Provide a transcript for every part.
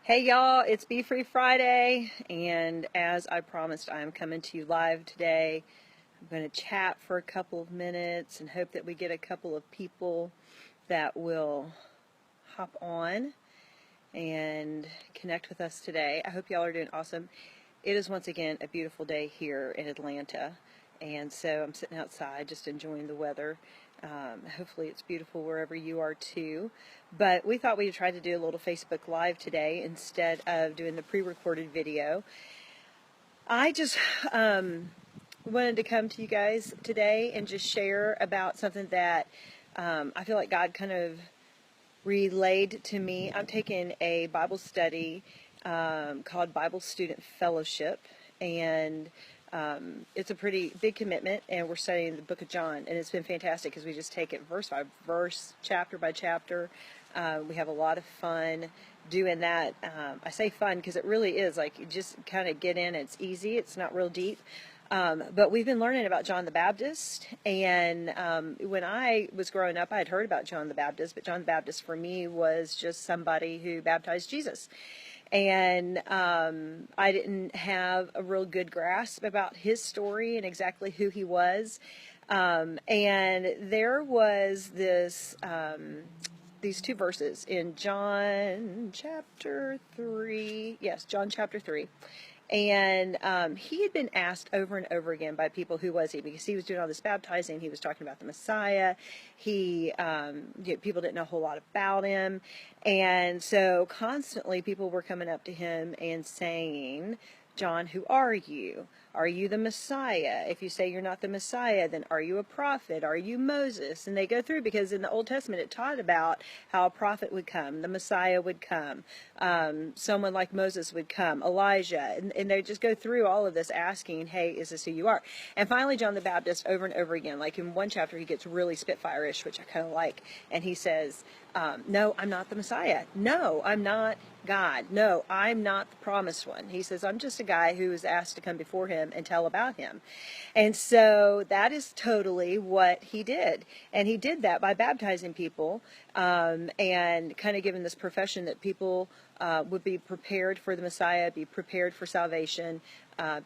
Hey y'all, it's Be Free Friday, and as I promised, I'm coming to you live today. I'm going to chat for a couple of minutes and hope that we get a couple of people that will hop on and connect with us today. I hope y'all are doing awesome. It is once again a beautiful day here in Atlanta, and so I'm sitting outside just enjoying the weather. Hopefully it's beautiful wherever you are too. But we thought we'd try to do a little Facebook Live today instead of doing the pre-recorded video. I just wanted to come to you guys today and just share about something that I feel like God kind of relayed to me. I'm taking a Bible study called Bible Student Fellowship, and it's a pretty big commitment, and we're studying the book of John, and it's been fantastic because we just take it verse by verse, chapter by chapter. We have a lot of fun doing that. I say fun because it really is like you just kind of get in. It's easy. It's not real deep. But we've been learning about John the Baptist, and when I was growing up, I had heard about John the Baptist, but John the Baptist for me was just somebody who baptized Jesus. And I didn't have a real good grasp about his story and exactly who he was. And there was these two verses in John chapter 3. Yes, John chapter 3. And he had been asked over and over again by people, who was he? Because he was doing all this baptizing. He was talking about the Messiah. People didn't know a whole lot about him. And so constantly people were coming up to him and saying, John, who are you? Are you the Messiah? If you say you're not the Messiah, then are you a prophet? Are you Moses? And they go through, because in the Old Testament it taught about how a prophet would come, the Messiah would come, someone like Moses would come, Elijah, and they just go through all of this asking, hey, is this who you are? And finally John the Baptist, over and over again, like in one chapter he gets really Spitfire-ish, which I kind of like, and he says, no, I'm not the Messiah. No, I'm not God. No, I'm not the promised one. He says, I'm just a guy who was asked to come before him and tell about him. And so that is totally what he did. And he did that by baptizing people and kind of giving this profession that people would be prepared for the Messiah, be prepared for salvation,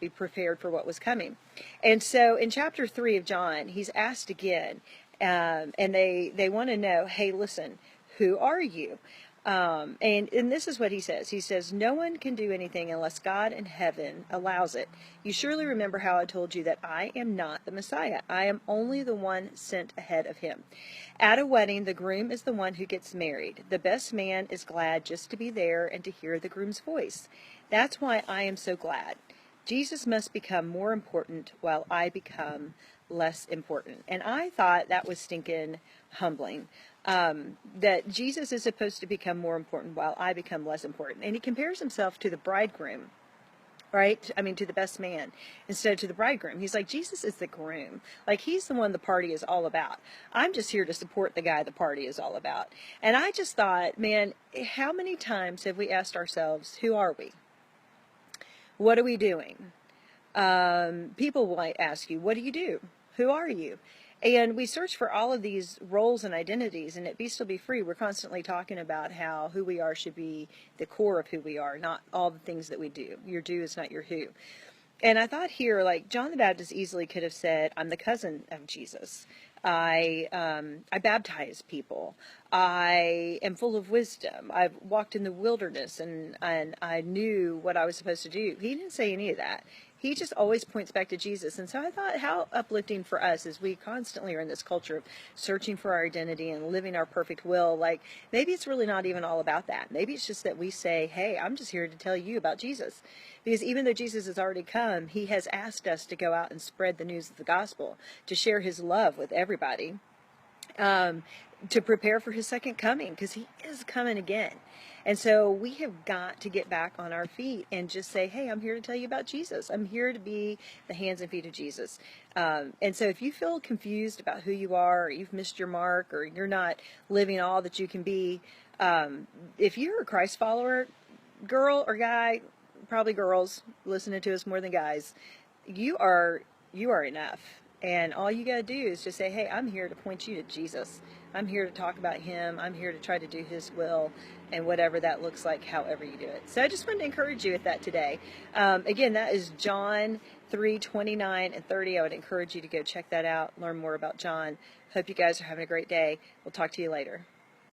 be prepared for what was coming. And so in chapter 3 of John, he's asked again, and they want to know, hey, listen, who are you? And this is what he says. He says, no one can do anything unless God in heaven allows it. You surely remember how I told you that I am not the Messiah. I am only the one sent ahead of him. At a wedding, the groom is the one who gets married. The best man is glad just to be there and to hear the groom's voice. That's why I am so glad. Jesus must become more important while I become less important. And I thought that was stinking humbling. That Jesus is supposed to become more important while I become less important. And he compares himself to the bridegroom, right? I mean, to the best man instead of to the bridegroom. He's like, Jesus is the groom. Like, he's the one the party is all about. I'm just here to support the guy the party is all about. And I just thought, man, how many times have we asked ourselves, who are we? What are we doing? People might ask you, what do you do? Who are you? And we search for all of these roles and identities, and at Be Still Be Free, we're constantly talking about how who we are should be the core of who we are, not all the things that we do. Your do is not your who. And I thought here, like, John the Baptist easily could have said, I'm the cousin of Jesus. I baptize people. I am full of wisdom. I've walked in the wilderness and I knew what I was supposed to do. He didn't say any of that. He just always points back to Jesus. And so I thought, how uplifting for us as we constantly are in this culture of searching for our identity and living our perfect will. Like, maybe it's really not even all about that. Maybe it's just that we say, hey, I'm just here to tell you about Jesus. Because even though Jesus has already come, he has asked us to go out and spread the news of the gospel, to share his love with everybody, to prepare for his second coming, because he is coming again. And so we have got to get back on our feet and just say, hey, I'm here to tell you about Jesus. I'm here to be the hands and feet of Jesus. And so if you feel confused about who you are, or you've missed your mark, or you're not living all that you can be, if you're a Christ follower, girl or guy, probably girls listening to us more than guys, you are enough. And all you got to do is just say, hey, I'm here to point you to Jesus. I'm here to talk about him. I'm here to try to do his will. and whatever that looks like, however you do it. So I just wanted to encourage you with that today. Again, that is John 3:29 and 30. I would encourage you to go check that out, learn more about John. Hope you guys are having a great day. We'll talk to you later.